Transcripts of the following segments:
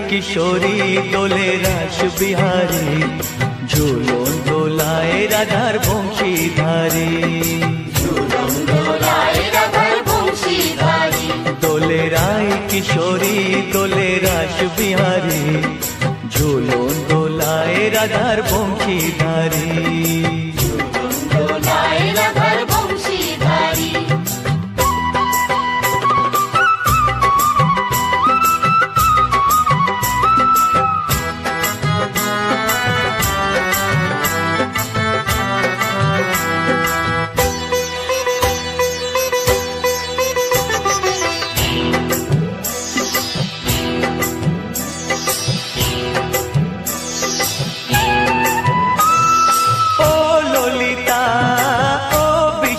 কিশোরী দোলে রাস বিহারী, ঝুলন দোলায় রাধার বংশীধারী। দোলে রায় কিশোরী দোলে রাস বিহারী, ঝুলন দোলায় রাধার বংশীধারী।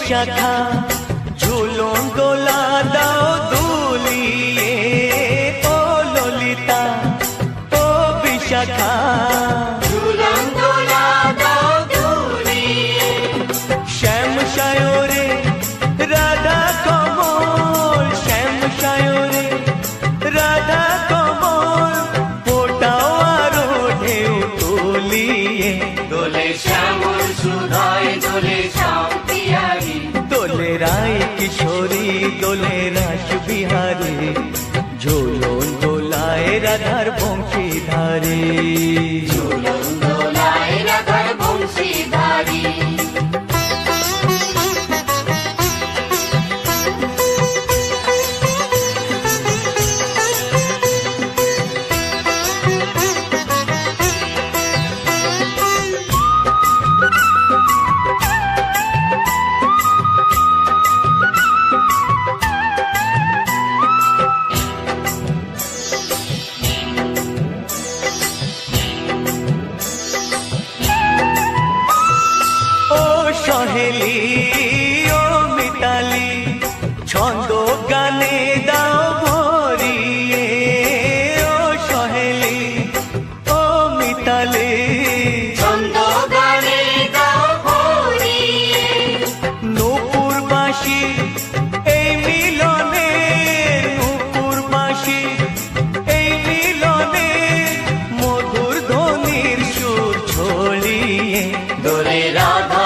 শাখা ঝুলন দোলা দাও দুলিয়ে, ও ললিতা ও বিশাখা ঝুলন দোলা দাও দুলিয়ে। শ্যাম সায়রে রাধা কমল, শ্যাম সায়রে রাধা কমল, ফোটাও আরো ঢেউ তুলিয়ে। দোলে শ্যামল সুধায় দোলে শ্যাম পিয়ারি, দোলে রায় কিশোরী দোলে রাস বিহারী, ঝুলন দোলায় রাধার বংশীধারী। ঝুলন দোলায় রাধার বংশীধারী। সহেলি ও মিতালি ছন্দ গানে দাও ভরিয়ে, ও সহেলি ও মিতালি ছন্দ গানে দাও ভরিয়ে। নূপুর বাঁশি এই মিলনে, নূপুর বাঁশি এই মিলনে, মধুর ধ্বনির সুর ছড়িয়ে। দোলে রাধা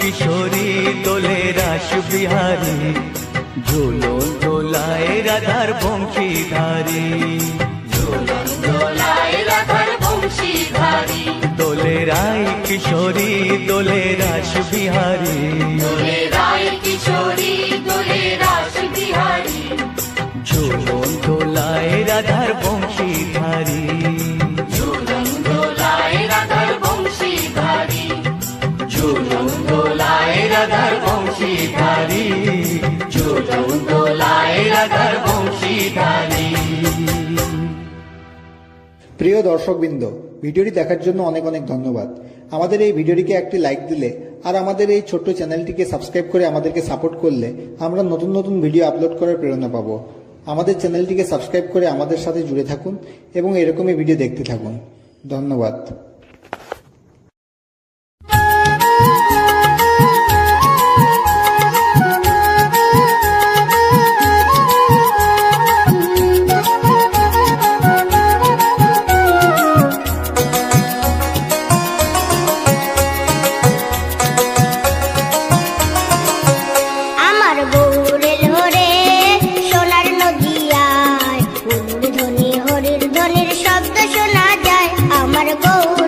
কিশোরী দোলে রাস বিহারী, ঝুলন দোলায় রাধার বংশীধারী। ঝুলন দোলায় রাধার বংশীধারী। দোলে রায় কিশোরী দোলে রাস বিহারী, দোলে রায় কিশোরী দোলে রাস বিহারী, ঝুলন দোলায় রাধার বংশীধারী। ঝুলন দোলায় রাধার বংশীধারী, ঝুলন দোলায় রাধার বংশীধারী, ঝুলন দোলায় রাধার বংশীধারী। প্রিয় দর্শকবৃন্দ, ভিডিওটি দেখার জন্য অনেক অনেক ধন্যবাদ। আমাদের এই ভিডিওটিকে একটি লাইক দিলে আর আমাদের এই ছোট্ট চ্যানেলটিকে সাবস্ক্রাইব করে আমাদেরকে সাপোর্ট করলে আমরা নতুন নতুন ভিডিও আপলোড করার প্রেরণা পাবো। আমাদের চ্যানেলটিকে সাবস্ক্রাইব করে আমাদের সাথে জুড়ে থাকুন এবং এরকমই ভিডিও দেখতে থাকুন। ধন্যবাদ। আমার গৌর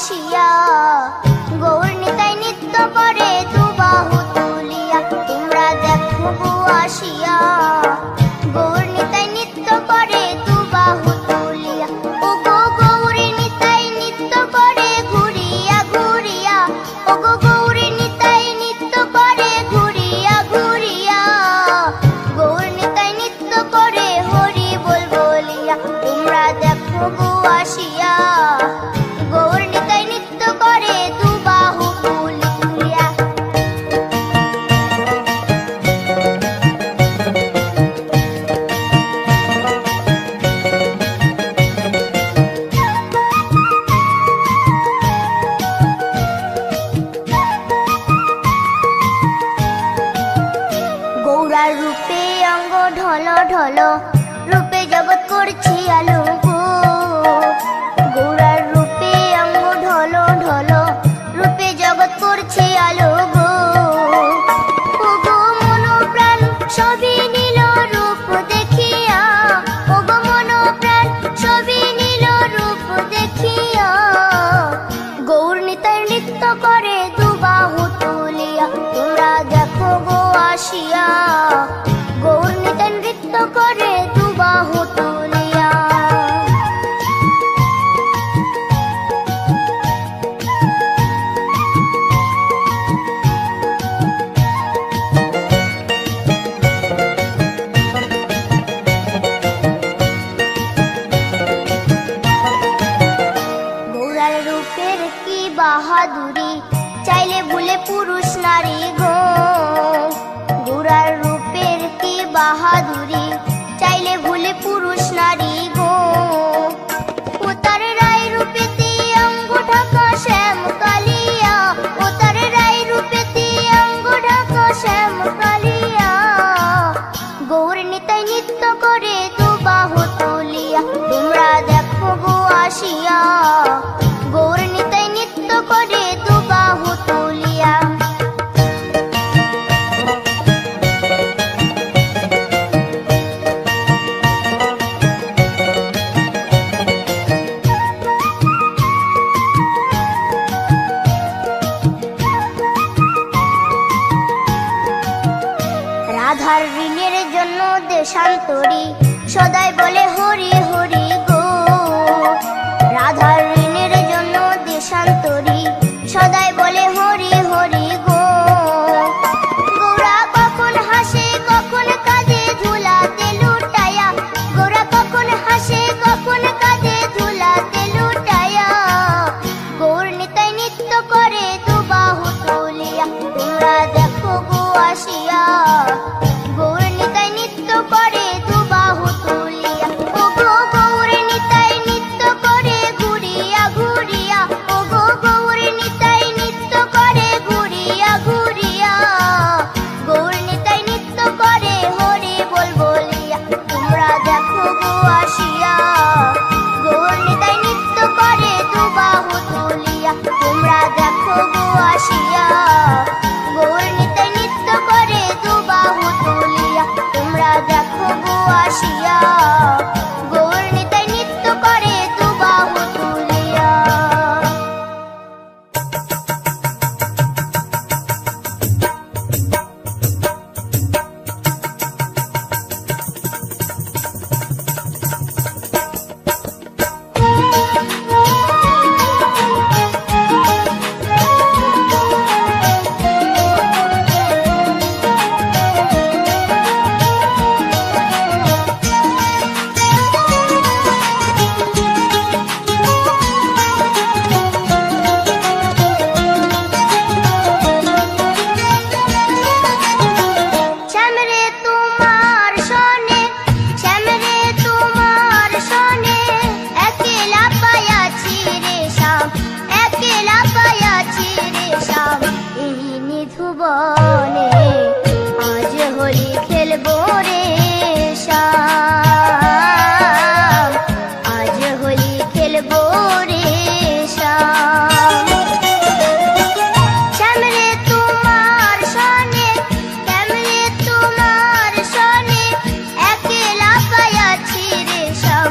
আসিয়া, গৌর নিতাই নৃত্য করে দুবাহু তুলিয়া। তোমরা দেখো গো আসিয়া, গৌর নিতাই নৃত্য করে দুবাহু তুলিয়া। ও গো গৌরী নিতাই নৃত্য করে ঘুরিয়া ঘুরিয়া, ও গো গৌরী নিতাই নৃত্য করে ঘুরিয়া ঘুরিয়া। গৌর নিতাই নৃত্য করে হরি বল বলিয়া। তোমরা দেখো গো আসিয়া, গৌর নিতাই নৃত্য করে দুবাহু তুলিয়া। গৌরার রূপে অঙ্গ ঢল ঢল, রূপে জগৎ করছি আলো গো। গৌরার রূপে অঙ্গ ঢল ঢল, রূপে জগৎ করছি আলো গো। ও গো মন প্রাণ সবই নীল রূপ দেখিয়া, ও গো মন প্রাণ সবই নীল রূপ দেখিয়া। গৌর নিতাই নৃত্য করে দুবাহু তুলিয়া। তোমরা দেখো গো আসিয়া, গৌর নিতাই নৃত্য করে দুবাহু তুলিয়া। গৌরার রূপের কি বাহাদুরি, চাইলে ভুলে পুরুষ নারী গো। গৌরার রূপের কি বাহাদুরি, চাইলে ভুলে পুরুষ নারী গো। ও তার রায় রূপেতে অঙ্গ ঢাকা শ্যাম কালিয়া, ও তার রায় রূপেতে অঙ্গ ঢাকা শ্যাম কালিয়া। গৌর নিতাই নৃত্য করে দুবাহু তুলিয়া। তোমরা দেখো গো আসিয়া, গৌর নিতাই নৃত্য করে দুবাহু তুলিয়া। রাধার ঋণের জন্য দেশান্তরী, সদাই বলে হরি হরি গো। রাধার ঋণের জন্য দেশান্তরী, সদাই বলে হরি হরি গো। গৌরা কখন হাসে কখন কাঁদে ধুলাতে লুটায়া, গৌরা কখন হাসে কখন কাঁদে ধুলাতে লুটায়া। গৌর নিতাই নৃত্য করে দুবাহু তুলিয়া। তোমরা দেখো গো আসিয়া, গৌর নিতাই নৃত্য করে দুবাহু তুলিয়া। ও গো গৌর নিতাই নৃত্য করে ঘুরিয়া ঘুরিয়া, ও গো গৌর নিতাই নৃত্য করে ঘুরিয়া ঘুরিয়া। গৌর নিতাই নৃত্য করে হরি বল বলিয়া। তোমরা দেখো গো আসিয়া, গৌর নিতাই নৃত্য করে দুবাহু তুলিয়া। তোমরা দেখো গো আসিয়া, গৌর নিতাই নৃত্য করে দুবাহু তুলিয়া। তোমরা দেখো গো আসিয়া, গৌর নিতাই নৃত্য করে দুবাহু তুলিয়া। শ্যামরে তোমার সনে, শ্যামরে তোমার সনে, একলা পায়াছি রে শ্যাম, একলা পায়াছি রে শ্যাম। এই নিধুবনে আজ হোলি খেলবো রে শ্যাম, আজ হোলি খেলবো রে শ্যাম। শ্যামরে তোমার সনে, শ্যামরে তোমার সনে, একলা পায়াছি রে শ্যাম,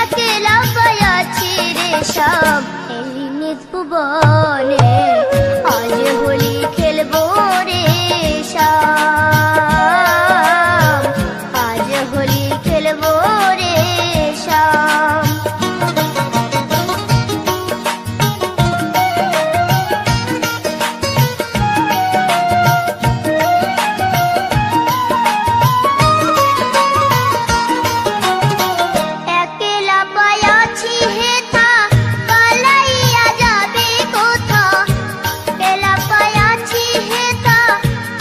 একলা পায়াছি রে শ্যাম। এই নিধু ভুবনে আজ হোলি খেলবো রে শ্যাম, আজ হোলি খেলবো রে শ্যাম। একলা পায়াছি হেথা পালাইয়া যাবে কোথা, একলা পায়াছি হেথা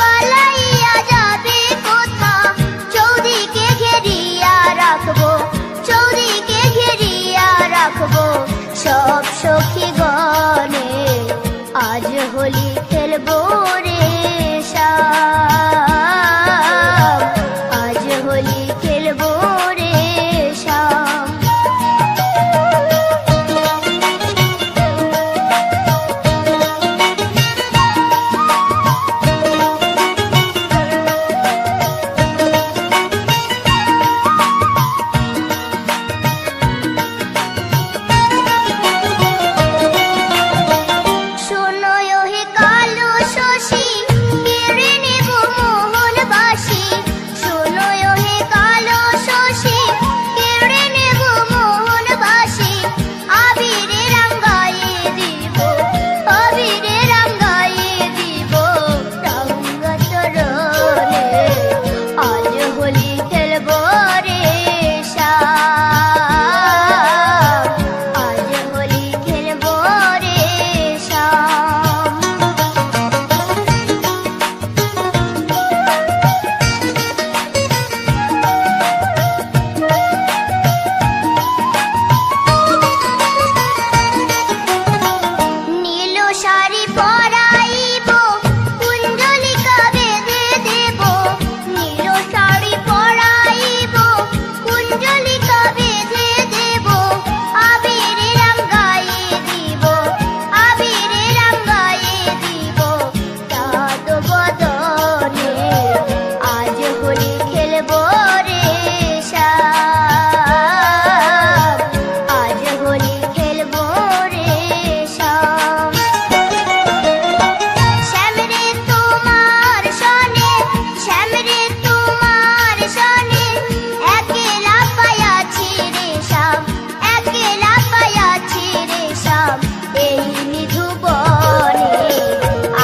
পালাইয়া যাবে কোথা। চৌদিকে ঘেরিয়া রাখবো, চৌদিকে ঘেরিয়া রাখবো সব সখী গণে আজ হোলি খেলবো রে শ্যাম, আজ হোলি খেলবো রে শ্যাম। শোনো হে কালো শশী কেড়ে নেব মোহনবাসী, শোনো হে কালো শশী কেড়ে নেব মোহনবাসী। আবিরে রাঙ্গায়ে দিব, আবিরে রাঙ্গায়ে দিব রাঙ্গা চরণে আজ হোলি খেলবো রে শ্যাম, আজ হোলি খেলবো রে শ্যাম। নীল শাড়ি পরাইব কুঞ্জলিকা বেঁধে দেব, নীল শাড়ি পরাইব কুঞ্জলিকা বেঁধে দেব। আবিরে রাঙ্গায়ে দিব, আবিরে রাঙ্গায়ে দিব চাঁদ বদনে আজ হোলি খেলবো রে শ্যাম, আজ হোলি খেলবো রে শ্যাম। শ্যামরে তোমার সনে, শ্যামরে তোমার সনে একলা পায়াছি রে শ্যাম, একলা পায়াছি রে শ্যাম। এই নিধুবনে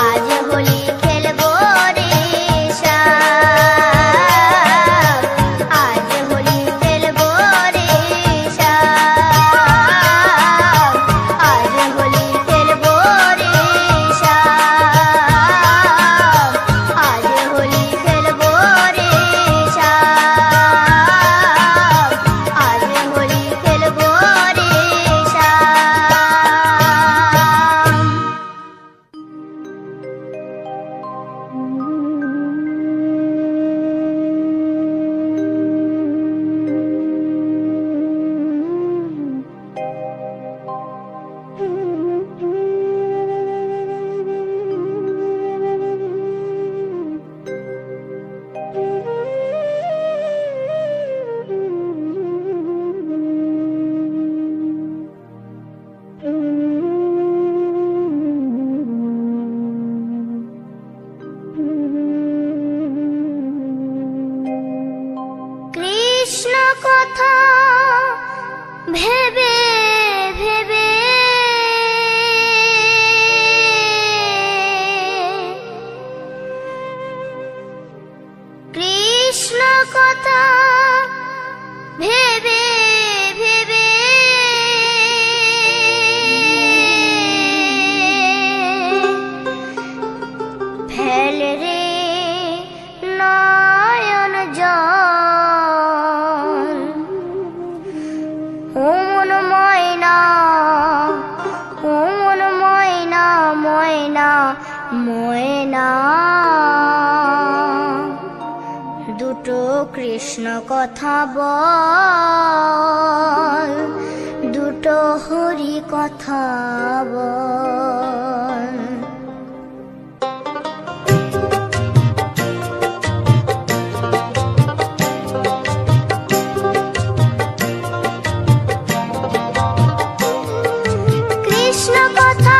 আজ হোলি খেলবো রে শ্যাম, আজ হোলি খেলবো রে শ্যাম, আজ হোলি খেলবো রে শ্যাম, আজ হোলি খেলবো রে শ্যাম, আজ হোলি খেলবো রে শ্যাম। কৃষ্ণ কথা ভেবে ভেবে কৃষ্ণ কথা ভেবে ভেবে ফেল রে নয়ন জল। ও মন ময়না, ও মন ময়না, ময়না ময়না। দুটো কৃষ্ণ কথা বল, দুটো হরি কথা বল। কৃষ্ণ কথা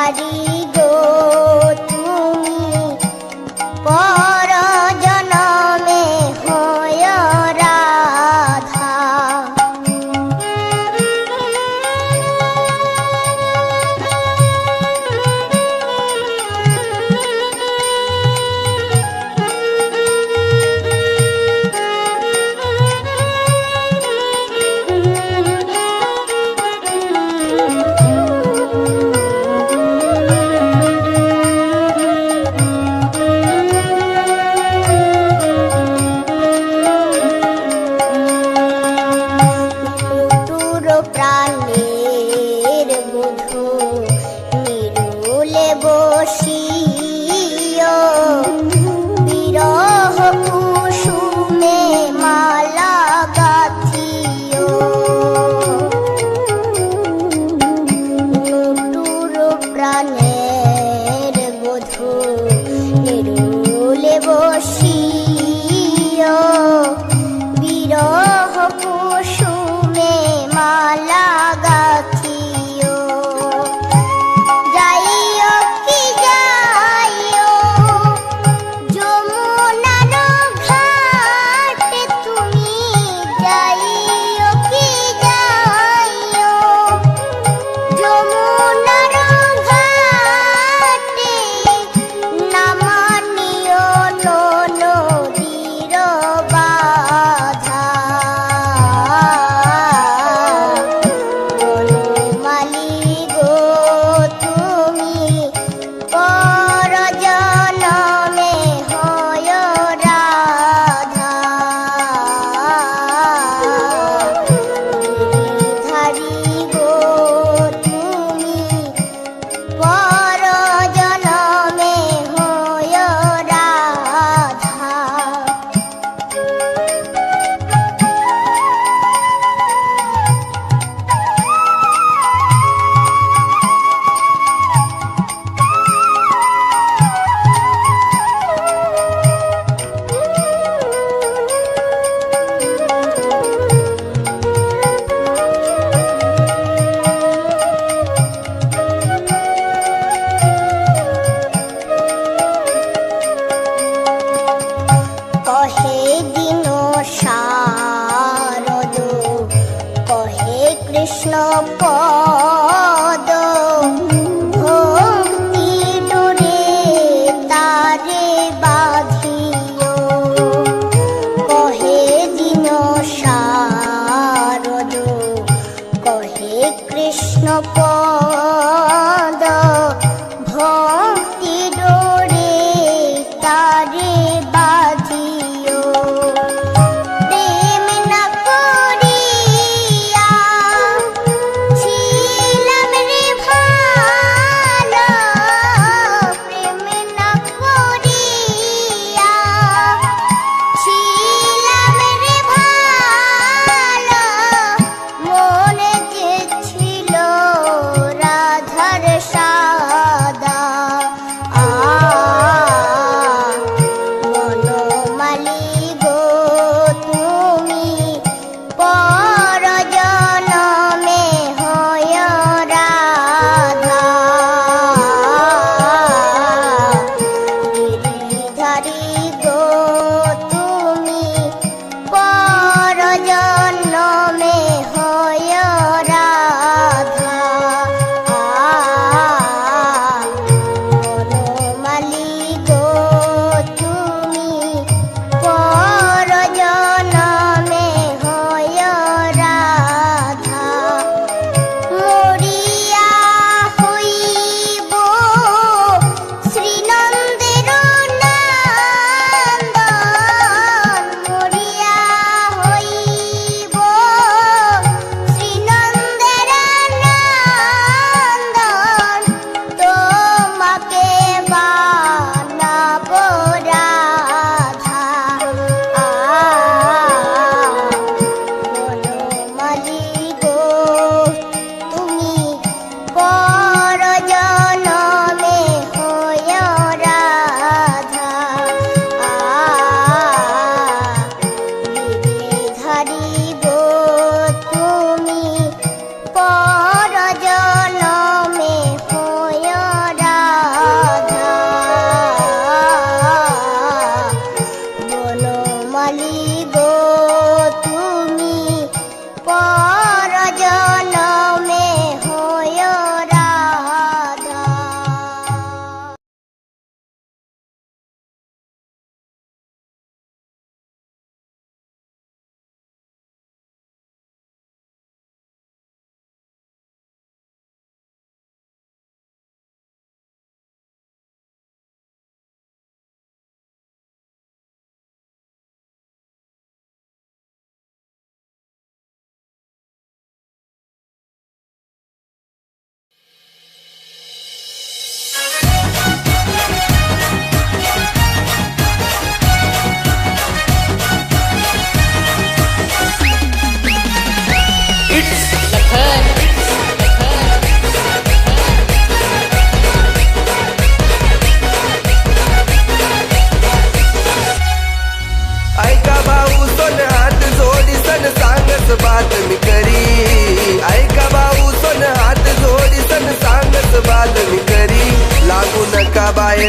ভান্ডারী গো তুমি পর জনমে হয় রাধা।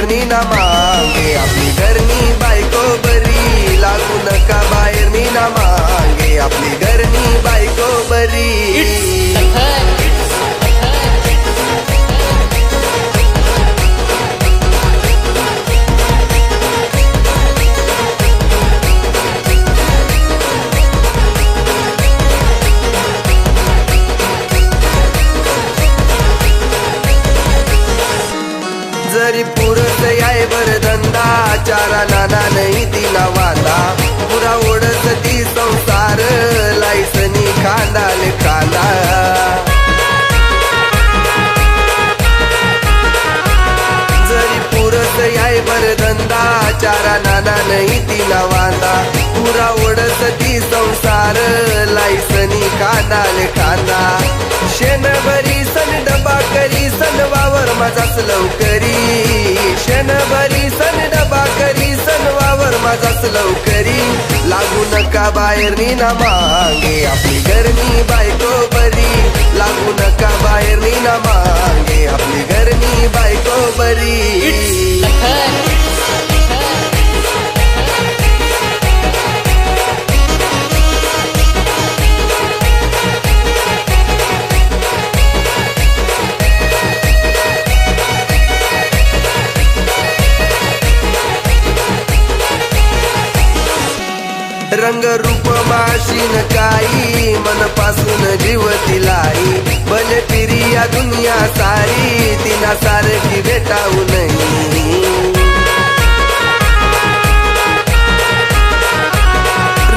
बाहेरनी ना मागे आपली घरनी बायको बरी लागू नका बाहेरनी ना मागे आपली घरनी बायको बरी जरी पुरत याय बर धंदा चारा नाना नाही तिला वादा पुरा ओढत ती संसार लायसनी खांदाले खांदा जरी पुरत याय बर धंदा चारा नाना नाही तिला वादा पुरा ओढत ती संसार लायसनी खांदाले खांदा शेणभरी सन डबा करी सन वावर माझाच लवकरी शेणभरी सन डबा करी सन वावर माझाच लवकरी लागू नका बाहेरनी ना मागे आपली घरनी बायको बरी लागू नका बाहेरनी ना मागे आपली घरनी बायको बरी रंग रूप माशीन काही मनपासून जीव तिलाई भले तिरी या दुनिया सारी तिना सारखी भेटाऊ नाही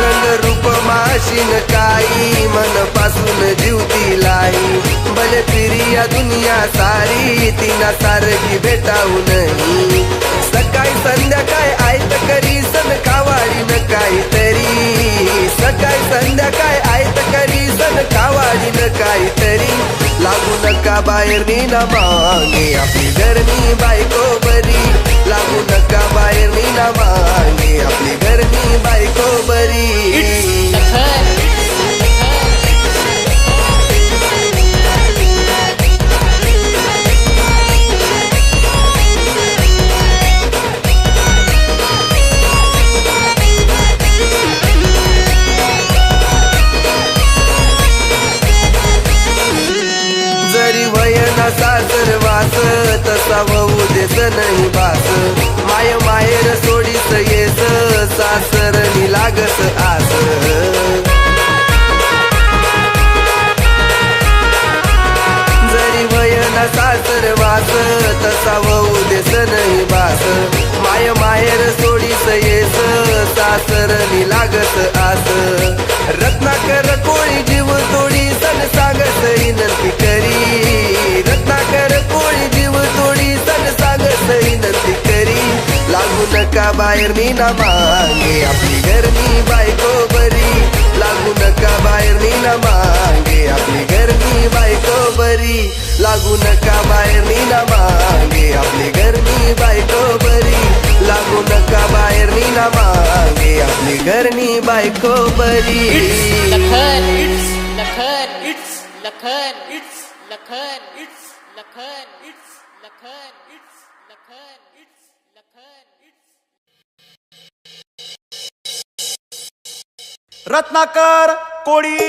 रंग रूप माशीन काही मनपासून जीव तिलाई भले तिरी या दुनिया सारी तिना सारखी भेटाऊ नाही सकाळी संध्याकाळी आयत करी सन कावाडी न काहीतरी सकाळी संध्याकाळी आयत करी सन कावाडी न काहीतरी लागू नका बाहेरनी ना मागे आपली घरनी बायको बरी लागू नका बाहेरनी ना मागे आपली घरनी बायको बरी जरी वयना सासरवास तसा वहू देस नाही बास माय माहेर सोडीस येस सासरनी लागस आस जरी वयना सासरवास तसा वहू देस नाही बास माय माहेर सोडीस येस सासरनी लागस आस रत्नाकर कोळी जीव तोडी सन सांगस विनंती करी रत्नाकर कोळी जीव तोडी सन सांगस विनंती करी लागू नका बाहेरनी ना मागे आपली घरनी बायको बरी लागू नका बाहेरनी ना मागे आपली घरनी बायको बरी लागू नका बाहेरनी ना मागे आपली घरनी बायको बरी लागू नका बाहेरनी ना मागे आपली घरनी बायको बरी Lakhan it's Lakhan it's Lakhan it's Lakhan it's Lakhan it's Lakhan it's Lakhan it's Lakhan it's Ratnakar कोळी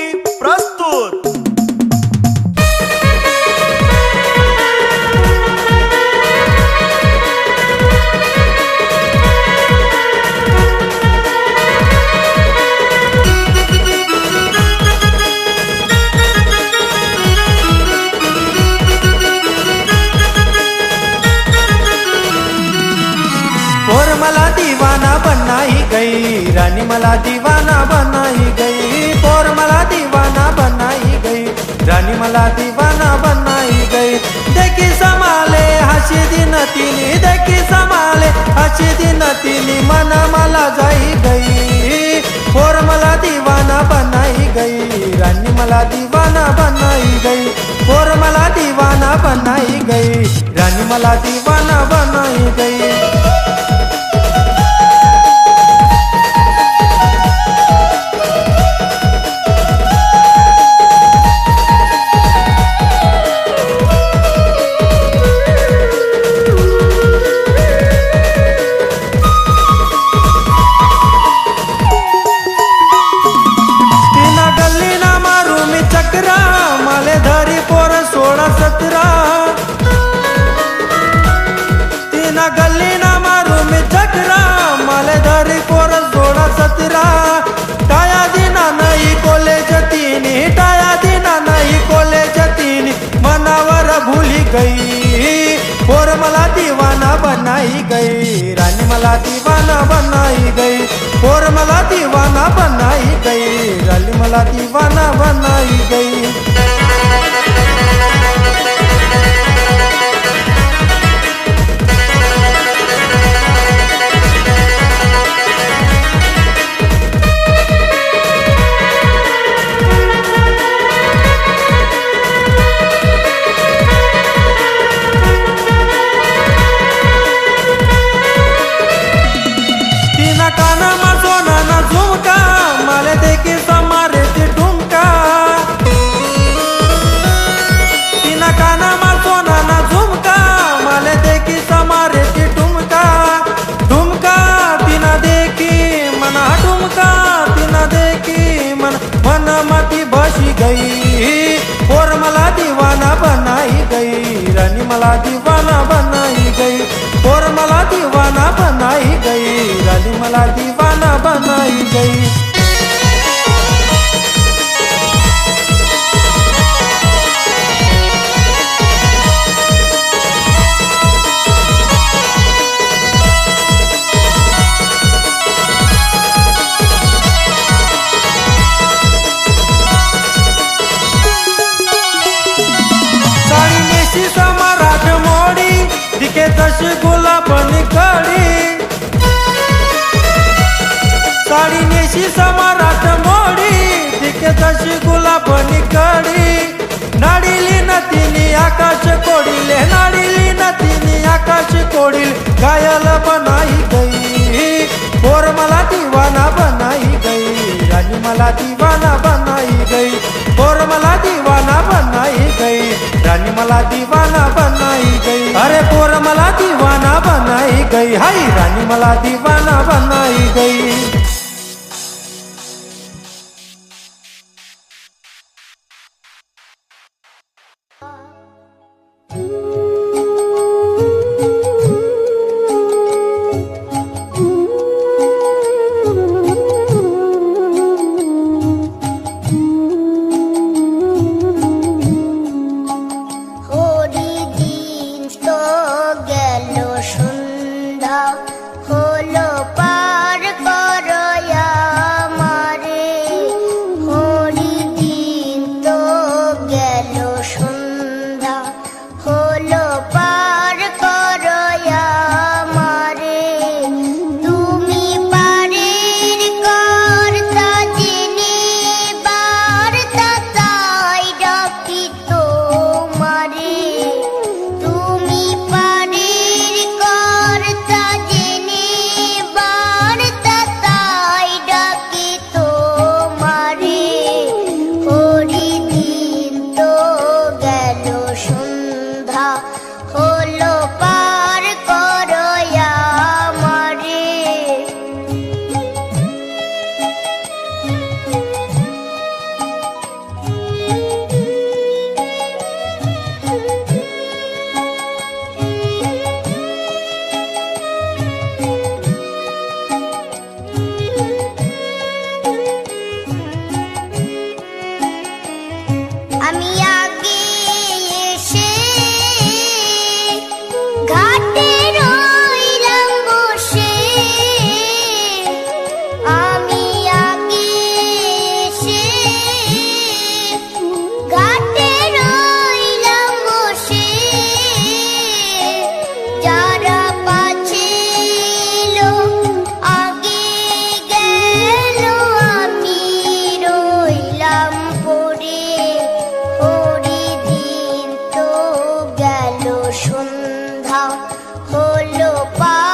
प्रस्तुत और मला दीवाना बनाई गई रानी मला दीवाना बनाई गई और मला दीवाना बनाई गई रानी मला दीवाना बनाई गई देखी समाले हसी दिन तिनी देखी समाले हसी दिन तिनी मन मला जाई गई और मला दीवाना बनाई गई रानी मला दीवाना बनाई गई और मला दीवाना बनाई गई रानी मला दीवाना बनाई गई गई, पोर मला दीवाना बनाई गई, रानी मला दीवाना बनाई गई, पोर मला दीवाना बनाई गई, रानी मला दीवाना बनाई गई. कानामा सोनाना झुमका, मला देखी समारे ते ठुमका. तिना कानामा सोनाना झुमका, मला देखी समारे ते ठुमका. ठुमका तिना देखी मना ठुमका, तिना देखी मन मती बशी गई, पोर मला दीवाना बनाई गई, रानी मला दीवाना बनाई गई, पोर मला दीवाना बनाई गई, रानी मला दीवाना बनाई गई. साडी नेशी समारात मोडी, दिखे तशी गुलाबनी कडी. साडी नेशी समारात मोडी, दिखे तशी गुलाबनी कडी. नाडिली न तिनी आकाश कोडिले, नाडिली न तिनी आकाश कोडिल, घायल बनाई गई, पोर मला दीवाना बनाई गई, रानी मला दीवाना बनाई गई, पोर मला दीवाना बनाई गई, रानी मला दीवाना बनाई गई. अरे पोर मला दीवाना बनाई गई, हाय रानी मला दीवाना बनाई गई. হরি দিন তো গেল সন্ধ্যা, হলো পার করয়া মারে. হরি দিন তো গেল সন্ধ্যা, হলো পার করয়া মারে. তুমি পারের কর্তা যিনি, বার্তা তাই ডাকি তোমারে. তুমি পারের কর্তা যিনি, বার্তা তাই ডাকি তোমারে. হরি দিন তো গেল সন্ধ্যা, হলো পার করয়া মারে. আমি আগে এসে ঘাটে রইলাম বসে, আমি আগে এসে ঘাটে রইলাম বসে. যারা পাছে এলো আগে গেল, আমি রইলাম পড়ে. হরি দিন তো গেল সন্ধ্যা, হলো পার